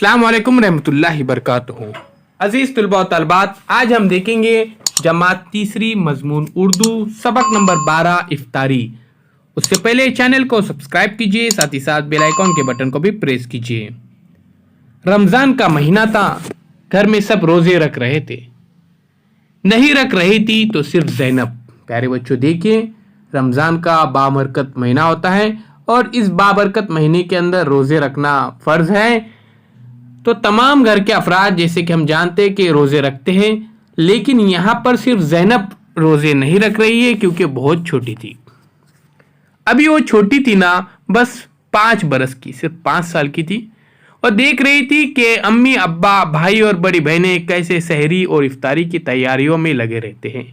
अस्सलाम वालेकुम रहमतुल्लाहि बरकातुहू। अजीज तुलबा व तलबात, आज हम देखेंगे जमात तीसरी मजमून उर्दू सबक नंबर 12 इफ्तारी। उससे पहले चैनल को सब्सक्राइब कीजिए, साथ ही साथ बेल आइकॉन के बटन को भी प्रेस कीजिए। रमज़ान का महीना था, घर में सब रोज़े रख रहे थे। नहीं रख रही थी तो सिर्फ ज़ैनब। प्यारे बच्चों देखिए, रमज़ान का बाबरकत महीना होता है और इस बाबरकत महीने के अंदर रोज़े रखना फ़र्ज़ है। तो तमाम घर के अफराद जैसे कि हम जानते हैं कि रोज़े रखते हैं, लेकिन यहाँ पर सिर्फ ज़ैनब रोज़े नहीं रख रही है क्योंकि बहुत छोटी थी। अभी वो छोटी थी ना, बस 5 बरस की, सिर्फ 5 साल की थी और देख रही थी कि अम्मी अब्बा भाई और बड़ी बहनें कैसे सहरी और इफ्तारी की तैयारियों में लगे रहते हैं।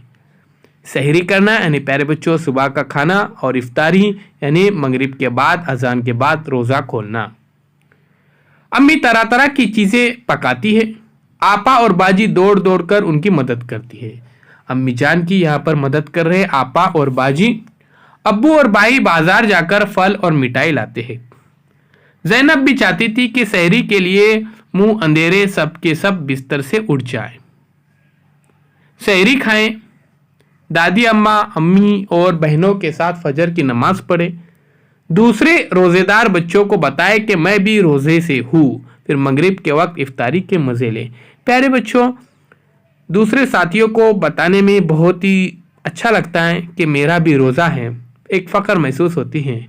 सहरी करना यानी प्यारे बच्चों सुबह का खाना और इफ्तारी यानी मगरिब के बाद अजान के बाद रोज़ा खोलना। अम्मी तरह तरह की चीज़ें पकाती है। आपा और बाजी दौड़ दौड़ कर उनकी मदद करती है। अम्मी जान की यहाँ पर मदद कर रहे आपा और बाजी। अब्बू और भाई बाजार जाकर फल और मिठाई लाते हैं। ज़ैनब भी चाहती थी कि सहरी के लिए मुंह अंधेरे सब के सब बिस्तर से उठ जाए, सहरी खाएं, दादी अम्मा अम्मी और बहनों के साथ फजर की नमाज पढ़े, दूसरे रोज़ेदार बच्चों को बताए कि मैं भी रोज़े से हूँ, फिर मगरिब के वक्त इफ्तारी के मज़े लें। प्यारे बच्चों, दूसरे साथियों को बताने में बहुत ही अच्छा लगता है कि मेरा भी रोज़ा है, एक फ़ख्र महसूस होती है।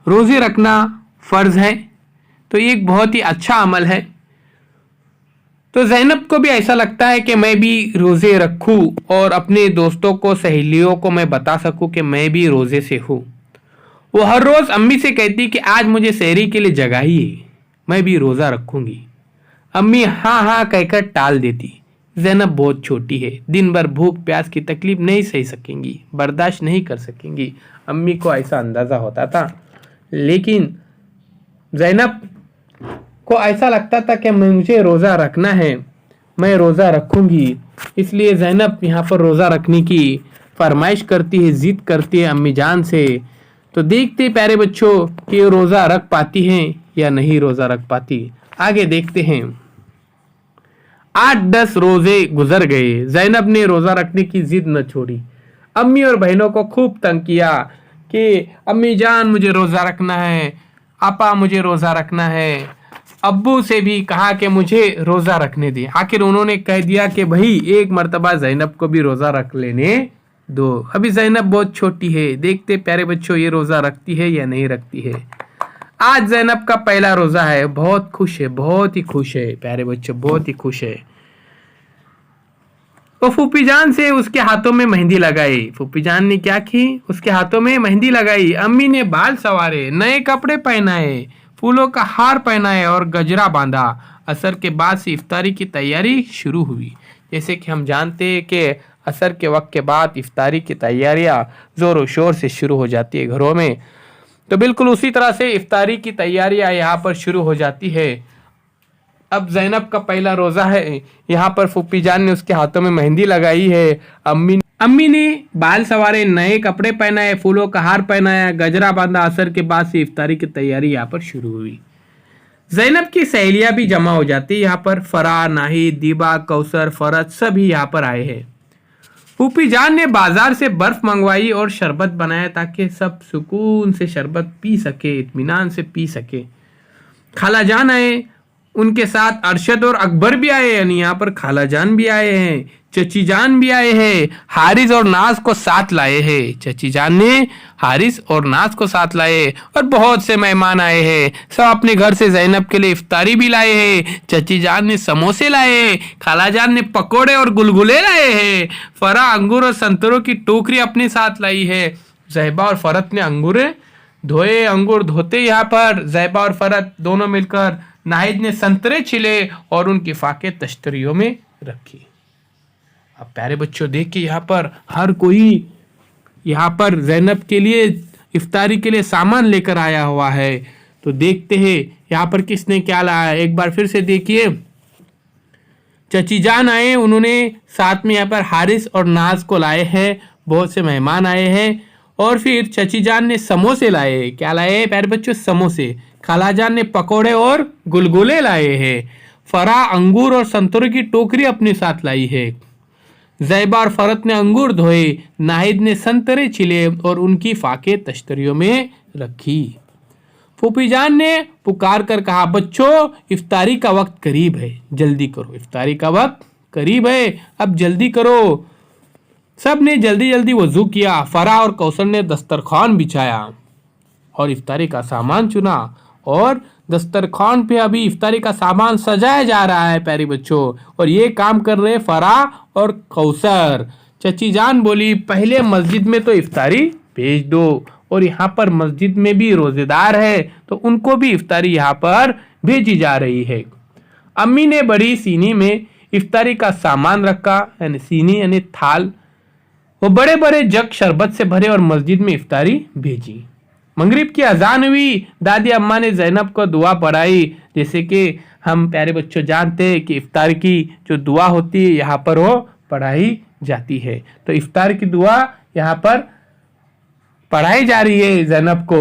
रोज़े रखना फ़र्ज़ है तो ये एक बहुत ही अच्छा अमल है। तो ज़ैनब को भी ऐसा लगता है कि मैं भी रोज़े रखूं और अपने दोस्तों को सहेलियों को मैं बता सकूं कि मैं भी रोज़े से हूँ। वो हर रोज़ अम्मी से कहती कि आज मुझे सहरी के लिए जगाइए, मैं भी रोज़ा रखूंगी। अम्मी हाँ हाँ कहकर टाल देती। ज़ैनब बहुत छोटी है, दिन भर भूख प्यास की तकलीफ नहीं सह सकेंगी, बर्दाश्त नहीं कर सकेंगी। अम्मी को ऐसा अंदाज़ा होता था, लेकिन ज़ैनब को ऐसा लगता था कि मुझे रोज़ा रखना है, मैं रोज़ा रखूंगी। इसलिए ज़ैनब यहाँ पर रोज़ा रखने की फरमाइश करती है, ज़िद करती है अम्मी जान से। तो देखते प्यारे बच्चों कि रोज़ा रख पाती हैं या नहीं रोज़ा रख पाती। आगे देखते हैं। 8-10 रोज़े गुजर गए। ज़ैनब ने रोज़ा रखने की जिद न छोड़ी। अम्मी और बहनों को खूब तंग किया कि अम्मी जान मुझे रोज़ा रखना है, आपा मुझे रोज़ा रखना है। अब्बू से भी कहा कि मुझे रोज़ा रखने दे। आखिर उन्होंने कह दिया कि भाई एक मर्तबा ज़ैनब को भी रोज़ा रख लेने दो, अभी ज़ैनब बहुत छोटी है। देखते प्यारे बच्चों ये रोज़ा रखती है या नहीं रखती है। आज ज़ैनब का पहला रोज़ा है, बहुत खुश है, बहुत ही खुश है प्यारे बच्चों, बहुत ही खुश है। तो फूफी जान से उसके हाथों में मेहंदी लगाई। फूफी जान ने क्या की, उसके हाथों में मेहंदी लगाई। अम्मी ने बाल संवारे, नए कपड़े पहनाए, फूलों का हार पहनाए और गजरा बांधा। असर के बाद से इफ्तारी की तैयारी शुरू हुई। जैसे कि हम जानते हैं कि असर के वक्त के बाद इफ्तारी की तैयारियां ज़ोर शोर से शुरू हो जाती है घरों में। तो बिल्कुल उसी तरह से इफ्तारी की तैयारियां यहाँ पर शुरू हो जाती है। अब ज़ैनब का पहला रोज़ा है, यहाँ पर फूफी जान ने उसके हाथों में मेहंदी लगाई है। अम्मी ने बाल संवारे, नए कपड़े पहनाए, फूलों का हार पहनाया, गजरा बांधा। असर के बाद से इफ्तारी की तैयारी यहाँ पर शुरू हुई। ज़ैनब की सहेलियां भी जमा हो जाती है यहाँ पर। फराह, नाहिद, दीबा, कौसर, फरज सभी यहाँ पर आए हैं। फूफी जान ने बाजार से बर्फ मंगवाई और शरबत बनाया ताकि सब सुकून से शरबत पी सके, इत्मीनान से पी सके। खाला जान आए, उनके साथ अरशद और अकबर भी आए, यानी यहाँ पर खाला जान भी आए हैं, चची जान भी आए हैं, हारिस और नाज को साथ लाए हैं। चची जान ने हारिस और नाज को साथ लाए और बहुत से मेहमान आए हैं। सब अपने घर से ज़ैनब के लिए इफ्तारी भी लाए हैं। चची जान ने समोसे लाए हैं, खाला जान ने पकोड़े और गुलगुले लाए हैं। फरा अंगूर और संतरों की टोकरी अपने साथ लाई है। ज़ैबा और फरत ने अंगूर धोते यहाँ पर ज़ैबा और फरत दोनों मिलकर। नाहिद ने संतरे छिले और उनकी फाके तश्तरियों में रखी। अब प्यारे बच्चों देखिए, यहाँ पर हर कोई यहाँ पर ज़ैनब के लिए इफ्तारी के लिए सामान लेकर आया हुआ है। तो देखते हैं यहाँ पर किसने क्या लाया। एक बार फिर से देखिए, चची जान आए, उन्होंने साथ में यहाँ पर हारिस और नाज को लाए हैं। बहुत से मेहमान आए हैं और फिर चची जान ने समोसे लाए। क्या लाए प्यारे बच्चों? समोसे। खालाजान ने पकोड़े और गुलगुले लाए हैं। फराह अंगूर और संतरे की टोकरी अपने साथ लाई है। ज़ैबा और फरत ने अंगूर धोए, नाहिद ने संतरे छिले और उनकी फाके तश्तरियों में रखी। फूफी जान ने पुकार कर कहा, बच्चों इफ्तारी का वक्त करीब है, जल्दी करो, इफ्तारी का वक्त करीब है, अब जल्दी करो। सब ने जल्दी जल्दी वजू किया। फराह और कौसर ने दस्तरखान बिछाया और इफ्तारी का सामान चुना और दस्तरखान पे अभी इफ्तारी का सामान सजाया जा रहा है प्यारे बच्चों। और ये काम कर रहे फराह और कौसर। चची जान बोली, पहले मस्जिद में तो इफ्तारी भेज दो, और यहाँ पर मस्जिद में भी रोजेदार है तो उनको भी इफ्तारी यहाँ पर भेजी जा रही है। अम्मी ने बड़ी सीनी में इफ्तारी का सामान रखा, यानी सीनी यानी थाल, वो बड़े बड़े जग शरबत से भरे और मस्जिद में इफ्तारी भेजी। मगरिब की अजान हुई। दादी अम्मा ने ज़ैनब को दुआ पढ़ाई। जैसे कि हम प्यारे बच्चों जानते हैं कि इफ्तार की जो दुआ होती है यहाँ पर वो पढ़ाई जाती है, तो इफ्तार की दुआ यहाँ पर पढ़ाई जा रही है ज़ैनब को।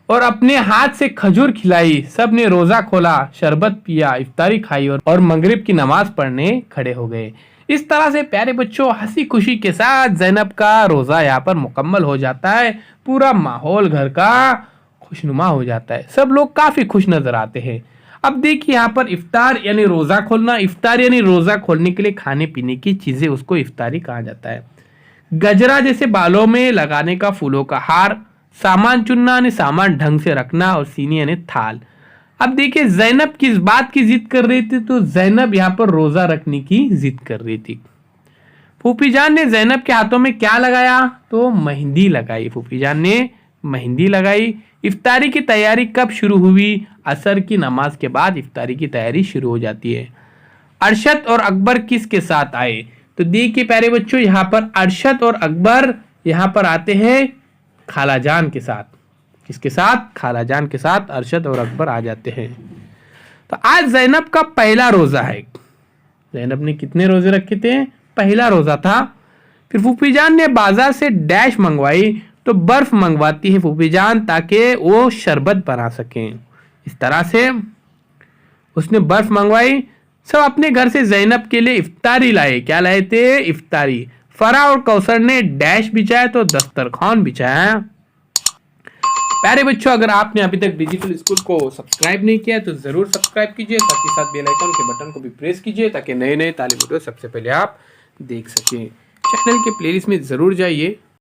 और अपने हाथ से खजूर खिलाई। सब ने रोजा खोला, शरबत पिया, इफ्तारी खाई और मगरिब की नमाज पढ़ने खड़े हो गए। इस तरह से प्यारे बच्चों हंसी खुशी के साथ ज़ैनब का रोजा यहाँ पर मुकम्मल हो जाता है। पूरा माहौल घर का खुशनुमा हो जाता है, सब लोग काफी खुश नजर आते हैं। अब देखिए यहाँ पर इफ्तार यानी रोजा खोलना। इफ्तार यानी रोजा खोलने के लिए खाने पीने की चीजें, उसको इफ्तारी कहा जाता है। गजरा जैसे बालों में लगाने का फूलों का हार, सामान चुनना यानी सामान ढंग से रखना, और सीनी यानी थाल। अब देखिए ज़ैनब किस बात की जिद कर रही थी, तो ज़ैनब यहाँ पर रोजा रखने की जिद कर रही थी। फूफी जान ने ज़ैनब के हाथों में क्या लगाया, तो मेहंदी लगाई। फूफी जान ने मेहंदी लगाई। इफ्तारी की तैयारी कब शुरू हुई? असर की नमाज के बाद इफ्तारी की तैयारी शुरू हो जाती है। अरशद और अकबर किसके साथ आए, तो देखिए प्यारे बच्चों यहाँ पर अरशद और अकबर यहाँ पर आते हैं खालाजान के साथ। किसके साथ? खालाजान के साथ अरशद और अकबर आ जाते हैं। तो आज ज़ैनब का पहला रोजा है। ज़ैनब ने कितने रोजे रखे थे? पहला रोजा था। फिर फूफी जान ने बाजार से डैश मंगवाई, तो बर्फ मंगवाती है फूफी जान ताकि वो शरबत बना सकें। इस तरह से उसने बर्फ मंगवाई। सब अपने घर से ज़ैनब के लिए इफ्तारी लाए। क्या लाए थे? इफ्तारी। फराह और कौसर ने डैश बिछाया तो दस्तरखान बिछाया। प्यारे बच्चों, अगर आपने अभी तक डिजिटल स्कूल को सब्सक्राइब नहीं किया तो जरूर सब्सक्राइब कीजिए, साथ ही साथ बेल आइकन के बटन को भी प्रेस कीजिए ताकि नए नए तालीम वीडियो सबसे पहले आप देख सकें। चैनल के प्लेलिस्ट में जरूर जाइए।